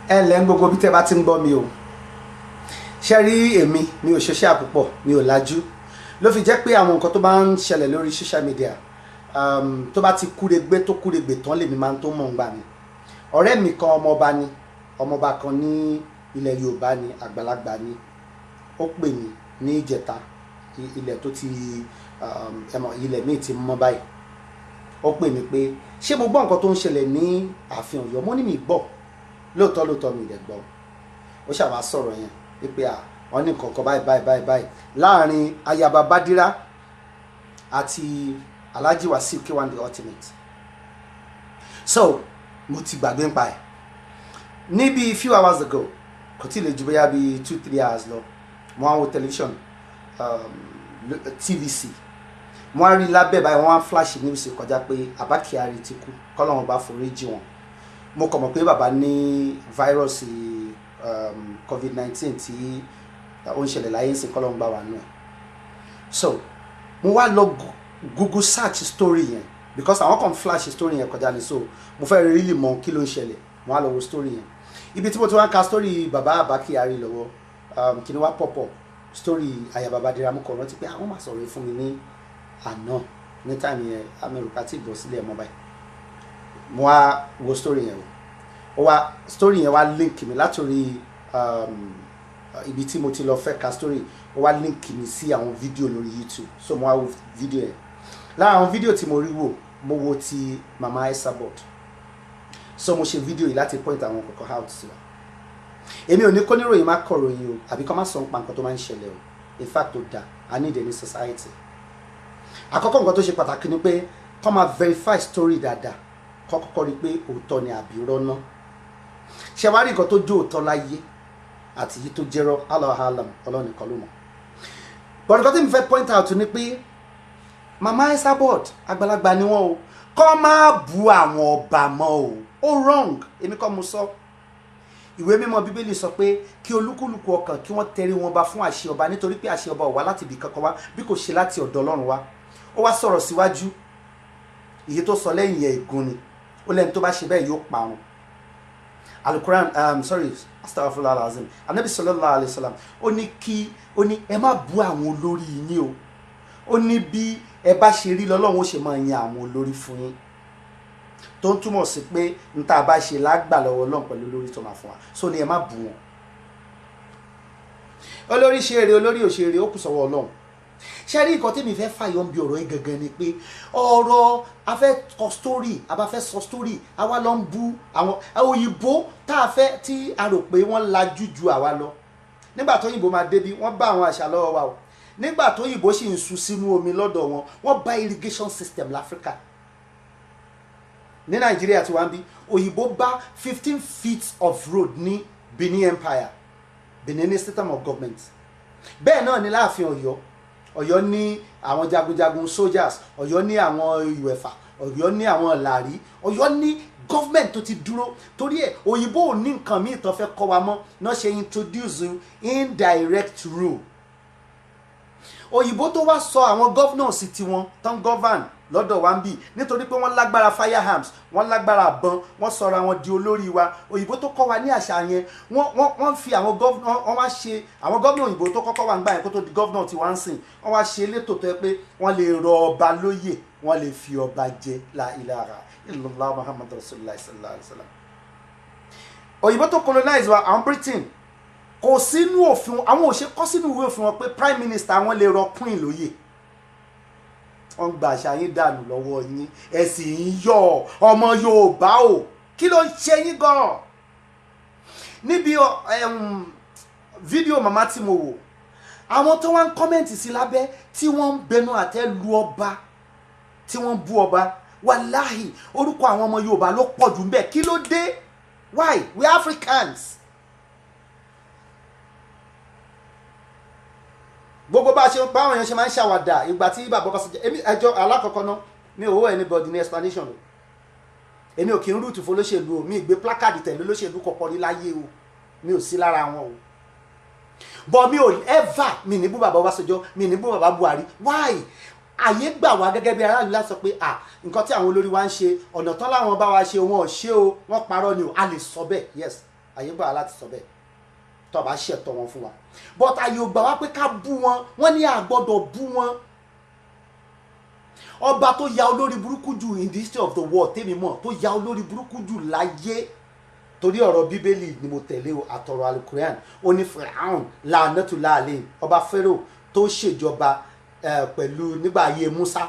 ẹ ǹlẹ́ gbogbo bí tẹ́ bá ti ń gbọ́ mi o ṣe rí èmi mi ò ṣiṣẹ́ àpòpọ̀ mi ò lajú ló fi jẹ́ pé àwọn nǹkan tó bá ń ṣẹlẹ̀ lórí social media tó bá ti kúregbé tó kúregbé tán lèmi máa ń tó mọ̀ ń gbà mí ọ̀rẹ́ mi kan ọmọọba ni ọmọọba kan ní ilẹ̀ Yorùbá ni àgbàlagbà ni ó pè mí ní ìjẹta ilẹ̀ tó ti ilẹ̀ míì ti mọ́ báyìí ó pè mí pé ṣé mo gbọ́ nǹkan tó ń ṣẹlẹ̀ ní ààfin Ọ̀yọ́ mo ní mi gbọ́ lóòótọ́ mi lè gbọ́ ó ṣàwá sọ̀rọ̀ yẹn wípé wọ́n ní nǹkan kan báyìí láàrin ayaba Badira àti Alhaji Wasiu K1 the ultimate so mo ti gbàgbé ń pa ẹ̀ níbi few hours ago kò tí ì lè ju bóyá bíi 2-3 hours lọ mo á wo television TVC mo á rí lábẹ́ báyìí wọ́n á flash news kọjá pé Abba Kyari ti kú kọ́lọ́run bá forí jì wọ́n mo kàn mọ̀ pé bàbá ní fáírọ́ọ̀sì COVID-19 tí ó ń ṣẹlẹ̀ láyé ìsìn kọ́lọ́run bá wà nù ẹ̀ so mo wá lọ Google search story yẹn because àwọn kan flash story yẹn kọjá ni so mo fẹ́ really mọ̀ kí ló ń ṣẹlẹ̀ mo wá lọ wo story yẹn ibi tí mo ti wá ka story bàbá Abba Kyari lọ́wọ́ kí ni wá pop up story ayaba Badira mo kàn rántí pé àwọn máa sọ̀rọ̀ fún mi ní àná ní time yẹn amẹ́ríkà tí ìbọ̀ sílẹ̀ mọ́ báyìí mo wá wo story yẹn o wá story yẹn wá link mi látòrí ibi tí mo ti lọ fẹ́ ka story ó wá link mi sí àwọn fídíò lórí YouTube so mo wá wo fídíò yẹn lára àwọn fídíò tí mo rí wò mo wo ti Mama Esabod so mo ṣe fídíò yìí láti point àwọn kọ̀ọ̀kan out sí wa èmi ò ní kó níròyìn má kọ̀ròyìn o àbí kọ́ má sọ nípa nǹkan tó máa ń ṣẹlẹ̀ o in fact ó da I need any society àkọ́kọ́ nǹkan tó ṣe pàtàkì ni pé kọ́ máa verify story dáadáa kọ́ kọ́kọ́ rí pé òótọ́ ni àbí irọ́ náà ṣe wá rí nǹkan tó jó òótọ́ láyé àti yìí tó jẹ́rọ́ aláhàlám ọlọ́run nìkan ló mọ̀ but nǹkan tí mo fẹ́ point out ni pé Mama Esabod àgbàlagbà ni wọ́n o kọ́ máa bu àwọn ọba mọ́ o ó wrong èmi kọ́ mo sọ ìwé mímọ́ bíbélì sọ pé kí olúkúlùkù ọkàn kí wọ́n tẹrí wọn ba fún àṣẹ ọba nítorí pé àṣẹ ọba ò wá láti ibì kankan wá bí kò ṣe láti ọ̀dọ̀ ọlọ́run wá ó wá sọ̀rọ̀ síwájú èyí tó sọ lẹ́yìn yẹn ègún ni ó lẹ́ni tó bá ṣe bẹ́ẹ̀ yóò parun alukuran astaghfirullah alazim anabi sallallahu alayhi wa sallam ó ní ẹ má bú àwọn olórí yín o ó ní bí ẹ bá ṣe rí lọ́lọ́run ó ṣe máa yan àwọn olórí fún yín tó ń túmọ̀ sí pé n tá a bá ṣe lágbà lọ́wọ́ ọlọ́run pẹ̀lú olórí tó máa fún wa so ni ẹ má bú wọn olórí ṣe eré olórí ò ṣe eré ó kù sọ́wọ́ ọlọ́run ṣe rí nǹkan tí mi fẹ́ fàyọ ń bi ọ̀rọ̀ yìí gangan ni pé ọ̀rọ̀ afẹ́ kọ story abafẹ́ sọ story àwa lọ ń bú àwọn òyìnbó tá a fẹ́ tí a rò pé wọ́n lajú ju àwa lọ nígbà tó òyìnbó máa débi wọ́n bá àwọn àṣà lọ́wọ́ wa o nígbà tó òyìnbó sì ń sun sínú omi lọ́dọ̀ wọ́n bá irrigation system láfíríkà ní nàìjíríà tí wọ́n bí òyìnbó bá 15 feet of road ní Benin Empire Benin system of government bẹ́ẹ̀ náà ní láàfin Ọ̀yọ́ ní àwọn jagunjagun soldiers Ọ̀yọ́ ní àwọn ìwẹ̀fà Ọ̀yọ́ ní àwọn làrí Ọ̀yọ́ ní government tó ti dúró torí ẹ̀ òyìnbó ò ní nǹkan míì tó fẹ́ kọ́ wa mọ́ náà ṣe introduce indirect rule òyìnbó tó wá sọ àwọn governors tiwọn tán govern lọ́dọ̀ wa ń bì nítorí pé wọ́n lágbára firearms wọ́n lágbára àbọn wọ́n sọra wọn di olórí wa òyìnbó tó kọ́ wa ní àṣà yẹn wọ́n fi àwọn governor wọ́n wá ṣe àwọn governor òyìnbó tó kọ́kọ́ wà ń gbà yẹn kó tó di governor tí wọ́n ń sìn wọ́n wá ṣe elétò tó yẹ pé wọ́n lè rọ ọba lóyè wọ́n lè fi ọba jẹ la ilaha illallah muhammad rasulullah sallallahu alaihi wasallam òyìnbó tó colonize wa àwọn Britain kò sínú òfin àwọn òṣè kọ́ sínú ìwé òfin wọn pé prime minister wọn lè rọ queen lóyè wọ́n gba àṣà yín dànù lọ́wọ́ yín ẹ̀sìn yín yọ ọmọ Yorùbá o kí ló ń ṣe yín gan-an níbi fídíò màmá tí mo wò àwọn tó wá ń kọ́mẹ̀ntì sí lábẹ́ tí wọ́n ń bẹnu àtẹ́ lu ọba tí wọ́n bú ọba wàláhì orúkọ àwọn ọmọ Yorùbá ló pọ̀ jù ń bẹ̀ kí ló dé why we Africans gbogbo bá ṣe báwọn èèyàn ṣe máa ń ṣàwàdà ìgbà tí bàbá bá sọjá èmi ẹjọ́ alákọ̀ọ́kọ́ náà mi ò wọ anybody ní explanation o èmi ò kí ń rúùtù fún olóṣèlú o mi ì gbé plákàdì tẹ̀lé olóṣèlú kọ̀ọ̀kan rí láyé o mi ò sí lára wọn o but mi ò ever mi ní bú bàbá Ọbásanjọ́ mi ní bú bàbá Buhari why àyè gbà wá gẹ́gẹ́ bí aráàlú láti sọ pé nǹkan tí àwọn olórí wa ń ṣe ọ̀nà tán láwọn bá wa ṣe wọn ò ṣe o wọ́n parọ́ ni o a lè sọ bẹ́ẹ̀ yes àyè gbà wá láti sọ bẹ́ẹ̀ tó bá ṣẹ̀tọ́ wọn fún wa but àyè ò gbà wá pé ká bú wọn wọ́n ní a gbọ́dọ̀ bú wọn. ọba tó ya olórí burúkú jù in the history of the world tèmi mọ̀ tó ya olórí burúkú jù láyé torí ọ̀rọ̀ bíbélì ni mo tẹ̀lé àtọ̀rọ̀ alukoran ó ní Fáráò la'natullahi alayhi ọba Fáráò tó ṣèjọba pẹ̀lú nígbà ayé Musa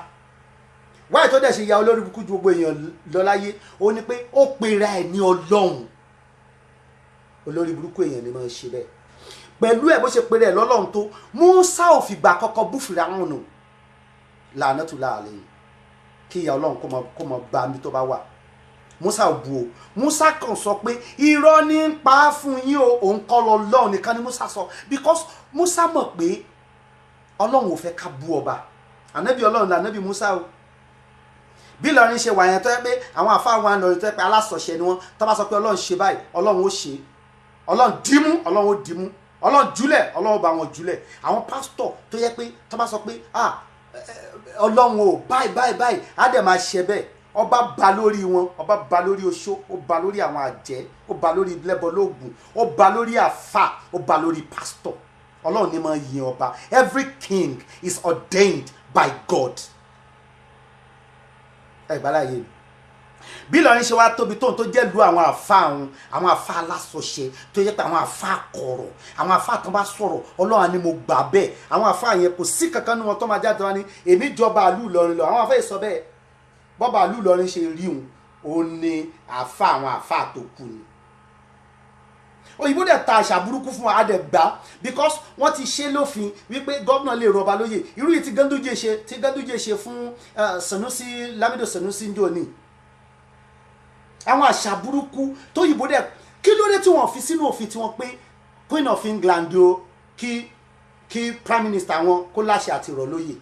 wáyé tó dẹ̀ ṣe ya olórí burúkú ju gbogbo èèyàn lọ láyé ó ní pé ó pera ẹ̀ ní Ọlọ́run olórí burúkú èèyàn ni máa ń ṣe bẹ́ẹ̀ pẹ̀lú ẹ̀ bó ṣe pera ẹ̀ lọ́lọ́run tó Musa ò fìgbà kọ́kọ́ bú Fáráò nù la'natullahi alayhi kí ìyà Ọlọ́run kó mọ bá mi tó bá wà Musa ò bu o Musa kàn sọ pé irọ́ ní ń pa á fún yín o òun kọ́ lọ lọ́run nìkan ni Musa sọ because Musa mọ̀ pé Ọlọ́run ò fẹ́ ká bú ọba ànábì Ọlọ́run lànábì Musa o bí Ìlọrin ṣe wà yẹn tó yẹ pé àwọn àfáà wọn lọrin tó yẹ pé alásọ̀ṣẹ ni wọn tó bá sọ pé Ọlọ́run ṣe báyìí Ọlọ́run ó ṣe Ọlọ́run dìímú Ọlọ́run ó dìímú Ọlọ́run jùlẹ̀ Ọlọ́run bá wọn jùlẹ̀ àwọn pásítọ̀ tó yẹ pé tó bá sọ pé Ọlọ́run ò báyìí á dẹ̀ máa ṣe bẹ́ẹ̀ ọba ba lórí wọn ọba ba lórí oṣó ó ba lórí àwọn àjẹ́ ó ba lórí lẹ́bọ lóògùn ó ba lórí àfà ó ba lórí pásítọ̀ Ọlọ́run ní máa yin ọba every king is ordained by God gbàláyé bí Ìlọrin ṣe wá tóbi tóun tó jẹ́ lu àwọn àfa alásọṣẹ tó yẹ pé àwọn àfa kọ̀rọ̀ àwọn àfa tó bá sọ̀rọ̀ Ọlọ́run ni mo gbà bẹ́ẹ̀ àwọn àfa yẹn kò sí kankan nínú wọn tó máa jáde wá ní èmi jọba àlú Ìlọrin lọ àwọn àfa yìí sọ bẹ́ẹ̀ bọ́ba àlú Ìlọrin ṣe rí òun ní àwọn àfa tó kù ni òyìnbó dẹ̀ ta àṣà burúkú fún wa dẹ̀ gbà because wọ́n ti ṣe lófin wípé gómìnà lè rọba lóyè irú yìí tí Ganduje ṣe fún Sanusi Lamido Sanusi njoni àwọn àṣà burúkú tó òyìnbó dẹ̀ kí ló dé tí wọ́n fi sínú òfin tí wọ́n pé Queen of England o kí prime minister wọn kó láṣẹ àti rọ̀ lóyè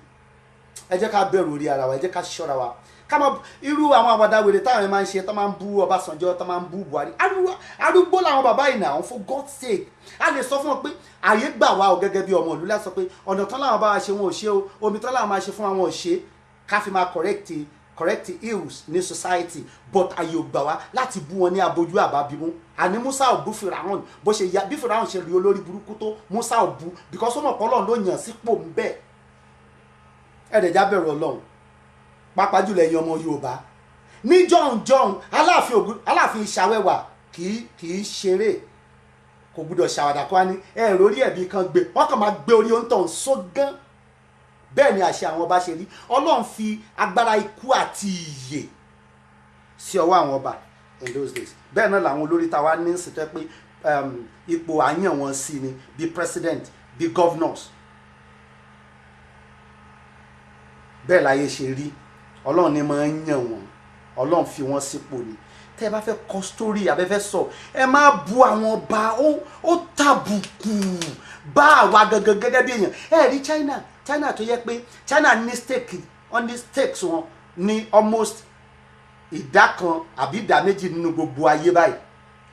ẹ jẹ́ ká bẹ̀rù orí ara wa ẹ jẹ́ ká ṣọ́ra wa kama irú àwọn àwàdà wèrè táwọn máa ń ṣe tó máa ń bú Ọbásanjọ́ tó máa ń bú Buhari arúgbó làwọn bàbá yìí náà for God's sake a lè sọ fún wọn pé àyè gbà wá o gẹ́gẹ́ bí ọmọ ìlú láti sọ pé ọ̀nà tán làwọn bá wa ṣe wọn ò ṣe o omi tán làwọn máa ṣe fún àwọn ò ṣe ká fi máa correct ills ní society but àyè ò gbà wá láti bú wọn ní abojú àbábímú àní Musa ò bú Fáráò bó ṣe ya bí Fáráò ṣe rí olórí burúkú tó Musa ò bú because ó mọ̀ pé Ọlọ́run ló yàn sípò ń bẹ̀ ẹ̀ẹ́dẹ̀já bẹ̀rù Ọlọ́run pàápàá jùlọ ẹ̀yin ọmọ Yorùbá ní jọ̀hún Aláàfin Ṣàwẹ́wà kì í ṣeré kò gbúdọ̀ ṣàwàdà kó wá ní ẹ̀rọ orí ẹ̀bí kan gbé wọ́n kàn máa gbé orí oúntàn sógán bẹ́ẹ̀ ni àṣẹ àwọn ọba ṣe rí Ọlọ́run fi agbára ikú àti ìyè sí ọwọ́ àwọn ọba in those days bẹ́ẹ̀ náà làwọn olórí táwa ní sí tó pé ipò àyàn wọn sí ni bí president bí governors bẹ́ẹ̀ láyé ṣe rí Ọlọ́run ni máa ń yàn wọ́n Ọlọ́run fi wọ́n sípò ni tẹ́ ẹ bá fẹ́ kọ sítórì abẹ́fẹ́ sọ ẹ má bu àwọn ọba ó tàbùkù bá àwa gangan gẹ́gẹ́ bí èèyàn ẹ rí China tó yẹ pé China ní stakes wọn ní almost ìdá kan àbí ìdá méjì nínú gbogbo ayé báyìí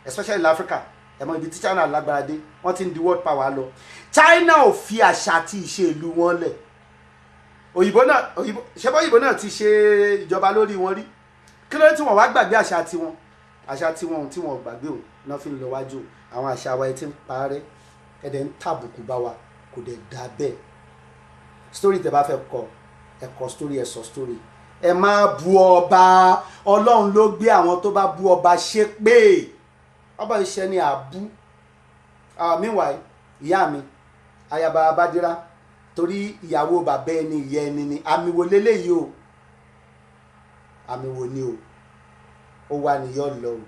especially in Africa ẹ mọ ibi tí China lágbára dé wọ́n ti ń di world power lọ China ò fi àṣà àti ìṣe ìlú wọn lẹ̀ òyìnbó náà ti ṣe ìjọba lórí wọn rí kí ló dé tí wọ́n wá gbàgbé àṣà tiwọn tí wọ́n gbàgbé òun náà fi ń lọ wájú àwọn àṣà wa ti ń parẹ́ ẹ̀dẹ̀ ń tàbùkù bá wa kò dẹ̀ dá bẹ́ẹ̀ story tẹ́ bá fẹ́ kọ ẹ kọ story ẹ sọ story ẹ má bu ọba Ọlọ́run ló gbé àwọn tó bá bu ọba ṣépè ọba iṣẹ́ ni àbú meanwhile ìyá mi ayaba Abádírá torí ìyàwó bàbá ẹni ìyá ẹni ni àmì wo leléyìí o àmì wo ni o ó wà níyọ lọ o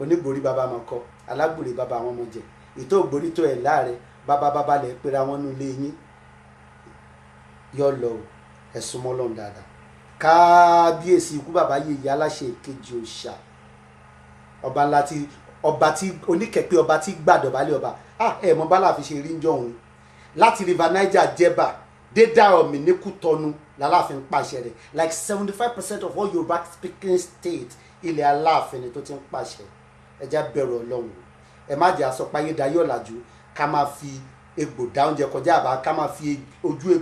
onígbòrí bàbá máa kọ alágbòrí bàbá àwọn ọmọ jẹ ìtò ògbórí tó ẹ láàrẹ bàbá lẹ pera wọn nú ilé yín yọ lọ o ẹsùn mọlọrun dáadáa kábíyèsí ikú bàbá yìí ìyá aláṣẹ ìkejì òòṣà ọba tí oníkẹpẹ ọba tí gbàdọ̀bálẹ̀ ọba ẹ mọ bá láàfin ṣe rí ń jọ òun láti river Niger jẹba dé Dahomey ní Kútọ̀nù lálàáfin pàṣẹ rẹ̀ like 75% of all Yorùbá speaking state ilẹ̀ Aláàfin ni tó ti ń pàṣẹ ẹjá bẹ̀rù Ọlọ́run ẹ má jẹ́ àsọpáyé dayé ọ̀làjú ká máa fi egbò dá oúnjẹ kọjá àbá ká máa fi ojú